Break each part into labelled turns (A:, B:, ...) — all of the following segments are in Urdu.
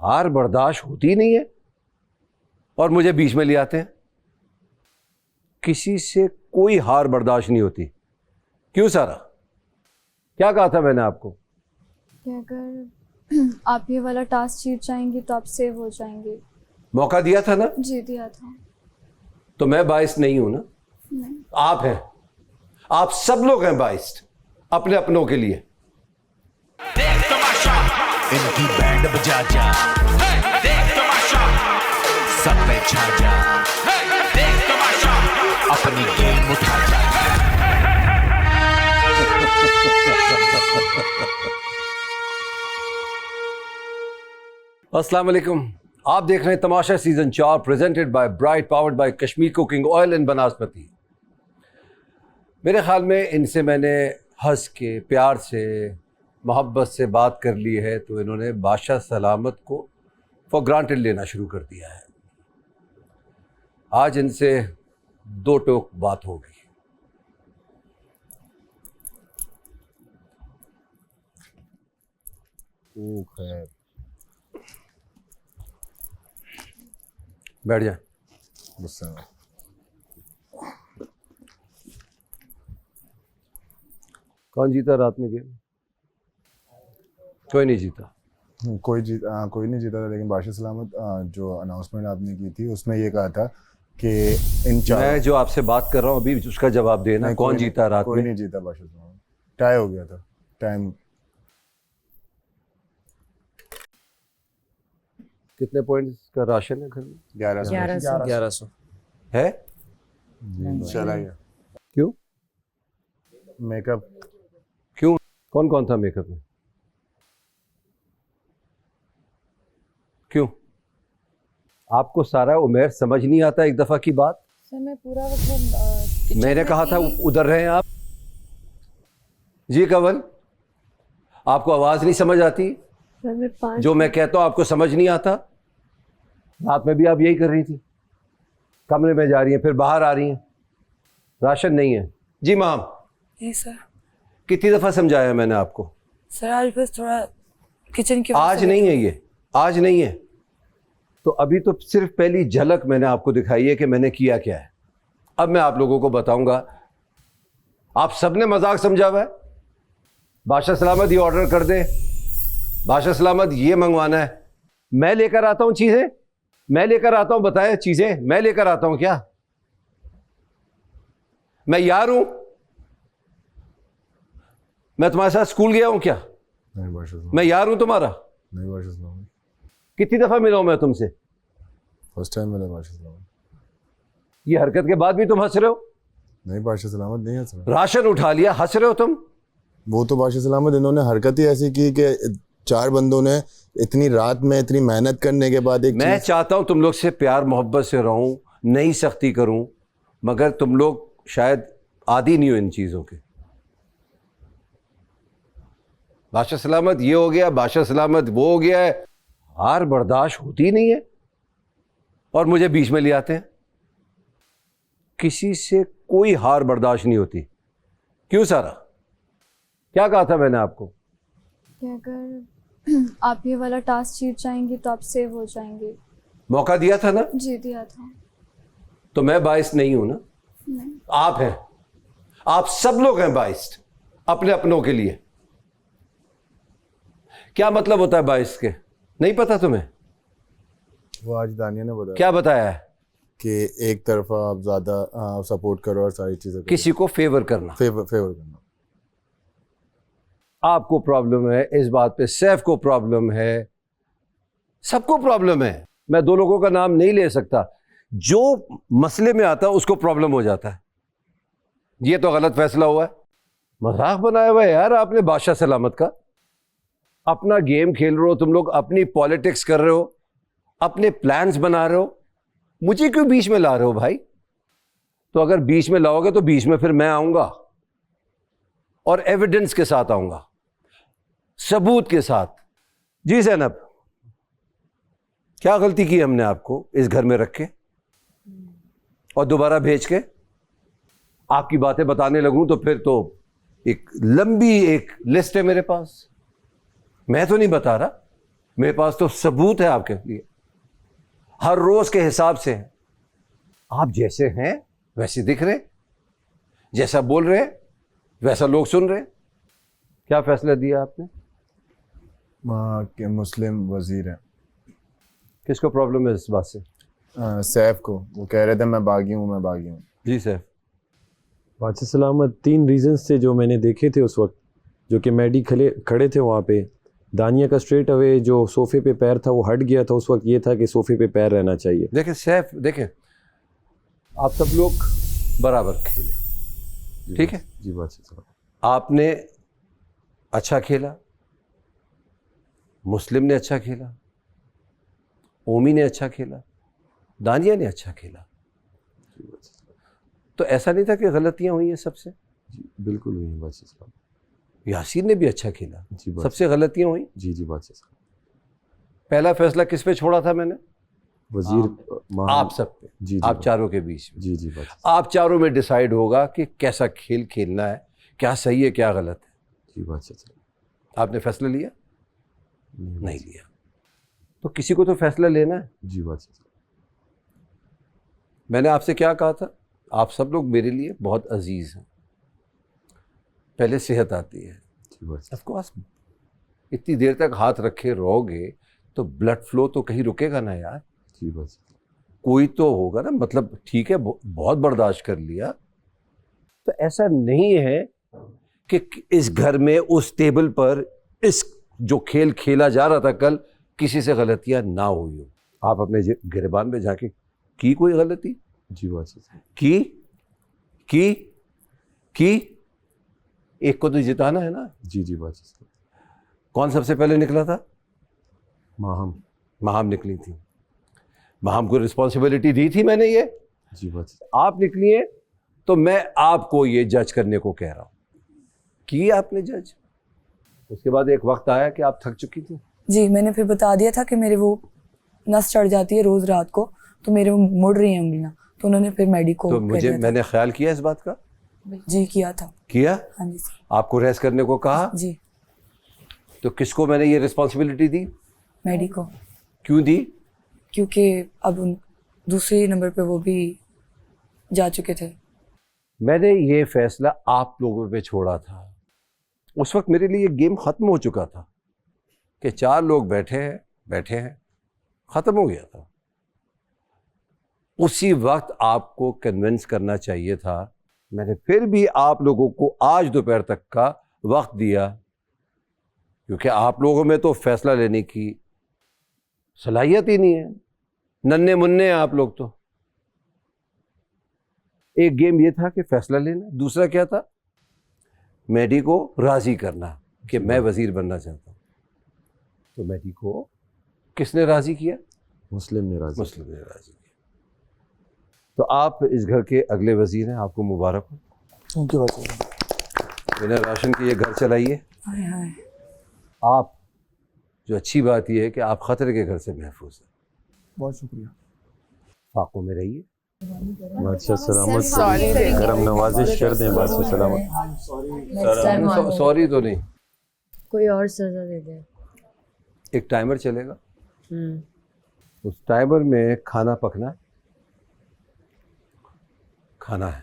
A: ہار برداشت ہوتی نہیں ہے اور مجھے بیچ میں لے آتے ہیں. کسی سے کوئی ہار برداشت نہیں ہوتی. کیوں سارا؟ کیا کہا تھا میں نے آپ کو
B: کہ اگر آپ یہ والا ٹاسک جیت جائیں گی تو آپ سیو ہو جائیں گے.
A: موقع دیا تھا نا؟
B: جی دیا تھا.
A: تو میں باعث نہیں ہوں نا،
B: نہیں.
A: آپ ہیں. آپ سب لوگ ہیں باعث اپنے اپنوں کے لیے.
C: ان کی بینڈ بجا جا، دیکھ تماشا سب پہ چھا جا، دیکھ تماشا اپنی گیم اٹھا جا.
A: السلام علیکم. آپ دیکھ رہے ہیں Tamasha season 4 presented by Bright powered by Kashmir cooking oil and بناسپتی. میرے خیال میں ان سے میں نے ہنس کے پیار سے محبت سے بات کر لی ہے تو انہوں نے بادشاہ سلامت کو فار گرانٹڈ لینا شروع کر دیا ہے. آج ان سے دو ٹوک بات ہوگی.
D: خیر
A: بیٹھ جائیں.
D: غصہ میں
A: کون جیتا رات میں گیم؟ کوئی نہیں جیتا.
D: کوئی نہیں جیتا تھا، لیکن بادشاہ سلامت جو اناؤنسمنٹ آپ نے کی تھی اس میں یہ کہا تھا کہ
A: میں جو آپ سے بات کر رہا ہوں ابھی اس کا جواب دینا. کون جیتا رات میں؟
D: کوئی نہیں جیتا بادشاہ سلامت. ٹائی ہو گیا تھا ٹائم.
A: کتنے پوائنٹس کا راشن ہے گھر میں؟
D: 1100
A: ہے.
D: چلا گیا.
A: کیوں
D: میک اپ.
A: کیوں؟ کون کون تھا میک اپ میں؟ کیوں آپ کو سارا عمیر سمجھ نہیں آتا ایک دفعہ کی بات؟
B: سر میں پورا وقت
A: میں نے کہا تھا ادھر رہیں آپ. جی کنول، آپ کو آواز نہیں سمجھ آتی؟
B: سر میں 5
A: جو میں کہتا ہوں آپ کو سمجھ نہیں آتا؟ رات میں بھی آپ یہی کر رہی تھی. کمرے میں جا رہی ہیں پھر باہر آ رہی ہیں. راشن نہیں ہے. جی مام.
E: نہیں سر.
A: کتنی دفعہ سمجھایا میں نے آپ کو؟
E: سر آج بس تھوڑا کچن کی
A: آج نہیں ہے، یہ آج نہیں ہے. تو ابھی تو صرف پہلی جھلک میں نے آپ کو دکھائی ہے کہ میں نے کیا کیا ہے. اب میں آپ لوگوں کو بتاؤں گا. آپ سب نے مذاق سمجھا ہوا ہے. بادشاہ سلامت یہ آرڈر کر دیں، بادشاہ سلامت یہ منگوانا ہے. میں لے کر آتا ہوں چیزیں، میں لے کر آتا ہوں. بتائیں چیزیں میں لے کر آتا ہوں کیا؟ میں یار ہوں؟ میں تمہارے ساتھ اسکول گیا ہوں کیا؟
D: نہیں بادشاہ سلامت.
A: میں یار ہوں تمہارا؟
D: نہیں بادشاہ سلامت.
A: کتنی دفعہ ملا ہوں میں تم سے؟
D: فرسٹ ٹائم ملا بادشاہ سلامت.
A: یہ حرکت کے بعد بھی تم ہنس رہے ہو؟
D: نہیں بادشاہ سلامت نہیں ہنس رہا.
A: راشن اٹھا لیا ہنس رہے ہو تم؟
D: وہ تو بادشاہ سلامت انہوں نے حرکت ہی ایسی کی کہ 4 بندوں نے اتنی رات میں اتنی محنت کرنے کے بعد ایک
A: میں چاہتا ہوں تم لوگ سے پیار محبت سے رہوں، نہیں سختی کروں، مگر تم لوگ شاید عادی نہیں ہو ان چیزوں کے. بادشاہ سلامت یہ ہو گیا، بادشاہ سلامت وہ ہو گیا ہے. ہار برداشت ہوتی نہیں ہے اور مجھے بیچ میں لے آتے ہیں. کسی سے کوئی ہار برداشت نہیں ہوتی. کیوں سارا؟ کیا کہا تھا میں نے آپ کو
B: کہ اگر آپ یہ والا ٹاسک جیت جائیں گی تو آپ سیو ہو جائیں گے.
A: موقع دیا تھا نا؟
B: جی دیا تھا.
A: تو میں باعث نہیں ہوں نا،
B: نہیں.
A: آپ ہیں. آپ سب لوگ ہیں باعث اپنے اپنوں کے لیے. کیا مطلب ہوتا ہے باعث کے؟ نہیں پتا تمہیں؟
D: وہ آج دانیہ نے بتایا
A: کیا بتایا ہے؟
D: کہ ایک طرفہ آپ زیادہ سپورٹ کرو اور ساری چیزیں
A: کسی کو فیور کرنا.
D: فیور کرنا.
A: آپ کو پرابلم ہے اس بات پہ، سیف کو پرابلم ہے، سب کو پرابلم ہے. میں 2 لوگوں کا نام نہیں لے سکتا. جو مسئلے میں آتا ہے اس کو پرابلم ہو جاتا ہے. یہ تو غلط فیصلہ ہوا ہے. مذاق بنایا ہوا ہے یار آپ نے بادشاہ سلامت کا. اپنا گیم کھیل رہے ہو تم لوگ، اپنی پالیٹکس کر رہے ہو، اپنے پلانز بنا رہے ہو. مجھے کیوں بیچ میں لا رہے ہو بھائی؟ تو اگر بیچ میں لاؤ گے تو بیچ میں پھر میں آؤں گا اور ایویڈنس کے ساتھ آؤں گا، ثبوت کے ساتھ. جی زینب، کیا غلطی کی ہم نے آپ کو اس گھر میں رکھ کے اور دوبارہ بھیج کے؟ آپ کی باتیں بتانے لگوں تو پھر تو ایک لمبی ایک لسٹ ہے میرے پاس. میں تو نہیں بتا رہا. میرے پاس تو ثبوت ہے آپ کے لیے, ہر روز کے حساب سے ہے. آپ جیسے ہیں ویسے دکھ رہے, جیسا بول رہے ویسا لوگ سن رہے. کیا فیصلہ دیا آپ نے؟
D: وہاں کے مسلم وزیر ہیں.
A: کس کو پرابلم ہے اس بات سے؟
D: سیف کو. وہ کہہ رہے تھے میں باغی ہوں, میں باغی ہوں.
A: جی سیف.
F: بادشاہ سلامت 3 ریزنس تھے جو میں نے دیکھے تھے اس وقت, جو کہ میڈی کھڑے تھے وہاں پہ. دانیہ کا اسٹریٹ اوے جو صوفے پہ پیر تھا وہ ہٹ گیا تھا اس وقت, یہ تھا کہ صوفے پہ پیر رہنا چاہیے.
A: دیکھیں سیف, دیکھیں آپ سب لوگ برابر کھیلے, ٹھیک ہے؟
F: جی بادشاہ سلامت.
A: آپ نے اچھا کھیلا, مسلم نے اچھا کھیلا, اومی نے اچھا کھیلا, دانیہ نے اچھا کھیلا. تو ایسا نہیں تھا کہ غلطیاں ہوئی ہیں سب سے؟
F: جی بالکل ہوئی ہیں بادشاہ سلامت.
A: یاسین نے بھی اچھا کھیلا,
F: جی
A: سب سے غلطیاں ہوئیں.
F: جی جی بادشاہ سلامت.
A: پہلا فیصلہ کس پہ چھوڑا تھا میں نے؟
F: وزیر
A: آپ سب پہ,
F: جی
A: آپ چاروں کے بیچ میں.
F: جی جی بادشاہ.
A: آپ چاروں میں ڈیسائیڈ ہوگا کہ کیسا کھیل کھیلنا ہے, کیا صحیح ہے کیا غلط ہے.
F: جی بادشاہ سلامت.
A: آپ نے فیصلہ لیا؟ نہیں لیا. تو کسی کو تو فیصلہ لینا ہے.
F: جی بادشاہ سلامت.
A: میں نے آپ سے کیا کہا تھا؟ آپ سب لوگ میرے لیے بہت عزیز ہیں. پہلے صحت آتی ہے.
F: جی بادشاہ.
A: آف کورس اتنی دیر تک ہاتھ رکھے رہو گے تو بلڈ فلو تو کہیں رکے گا نا یار.
F: جی بادشاہ.
A: کوئی تو ہوگا نا, مطلب ٹھیک ہے بہت برداشت کر لیا. تو ایسا نہیں ہے کہ اس گھر میں اس ٹیبل پر اس جو کھیل کھیلا جا رہا تھا کل کسی سے غلطیاں نہ ہوئی ہو. آپ اپنے گریبان میں جا کے کی کوئی غلطی؟
F: جی بادشاہ.
A: کی ایک کو تو جتانا ہے نا.
F: جی جی بادشاہ.
A: کون سب سے پہلے نکلا تھا؟
F: ماہم
A: نکلی تھی. ماہم کو رسپانسبلٹی دی تھی میں نے یہ.
F: جی بادشاہ.
A: آپ نکلی ہیں تو میں آپ کو یہ جج کرنے کو کہہ رہا ہوں. کی آپ نے جج. اس کے بعد ایک وقت آیا کہ آپ تھک چکی تھی.
E: جی میں نے پھر بتا دیا تھا کہ میرے وہ نس چڑھ جاتی ہے روز رات کو, تو میرے وہ مڑ رہی ہیں انگلیاں, تو انہوں نے پھر میڈی کو
A: تو میں نے خیال کیا اس بات کا.
E: جی کیا تھا.
A: کیا؟
E: ہاں جی سر.
A: آپ کو ریسٹ کرنے کو کہا.
E: جی.
A: تو کس کو میں نے یہ رسپانسبلٹی دی؟
E: میڈی کو.
A: کیوں دی؟
E: کیونکہ اب دوسرے نمبر پہ وہ بھی جا چکے تھے. ہیں.
A: میں نے یہ فیصلہ آپ لوگوں پہ چھوڑا تھا. اس وقت میرے لیے یہ گیم ختم ہو چکا تھا کہ 4 لوگ بیٹھے ہیں, ختم ہو گیا تھا. اسی وقت آپ کو کنونس کرنا چاہیے تھا. میں نے پھر بھی آپ لوگوں کو آج دوپہر تک کا وقت دیا کیونکہ آپ لوگوں میں تو فیصلہ لینے کی صلاحیت ہی نہیں ہے. ننھے مننے ہیں آپ لوگ تو. ایک گیم یہ تھا کہ فیصلہ لینا, دوسرا کیا تھا؟ میڈی کو راضی کرنا کہ میں وزیر بننا چاہتا ہوں. تو میڈی کو کس نے راضی کیا؟
F: مسلم نے راضی.
A: کیا. تو آپ اس گھر کے اگلے وزیر ہیں, آپ کو مبارک ہو.
D: Thank you.
A: بنا راشن کے یہ گھر چلائیے. آپ جو اچھی بات یہ ہے کہ آپ خطرے کے گھر سے محفوظ ہیں.
D: بہت شکریہ.
A: فاقوں میں رہیے.
F: بادشاہ سلامت کرم نوازش کر دیں. بادشاہ سلامت.
A: سوری تو نہیں,
G: کوئی اور سزا دے دیں.
A: ایک ٹائمر چلے گا. اس ٹائمر میں کھانا پکنا ہے, کھانا ہے.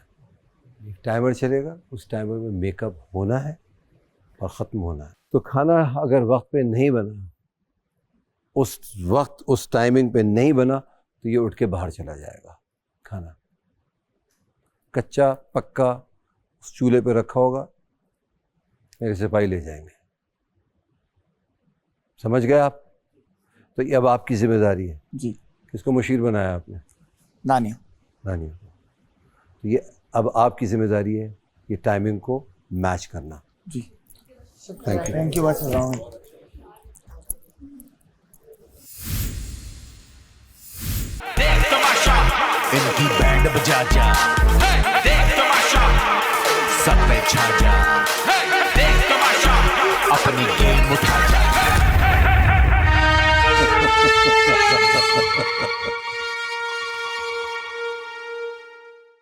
A: ایک ٹائمر چلے گا, اس ٹائمر میں میک اپ ہونا ہے اور ختم ہونا ہے. تو کھانا اگر وقت پہ نہیں بنا, اس وقت اس ٹائمنگ پہ نہیں بنا تو یہ اٹھ کے باہر چلا جائے گا. کھانا کچا پکا اس چولہے پہ رکھا ہوگا, میرے سپاہی لے جائیں گے. سمجھ گئے آپ؟ تو یہ اب آپ کی ذمہ داری ہے.
H: جی.
A: کس کو مشیر بنایا آپ نے؟ دانیہ. تو یہ اب آپ کی ذمہ داری ہے یہ ٹائمنگ کو میچ کرنا.
H: جی.
A: Thank you.
C: دیکھ تماشا ان کی بینڈ بجا جا. دیکھ تماشا سب پہ چھا جا. دیکھ تماشا اپنی گیم اٹھا جا.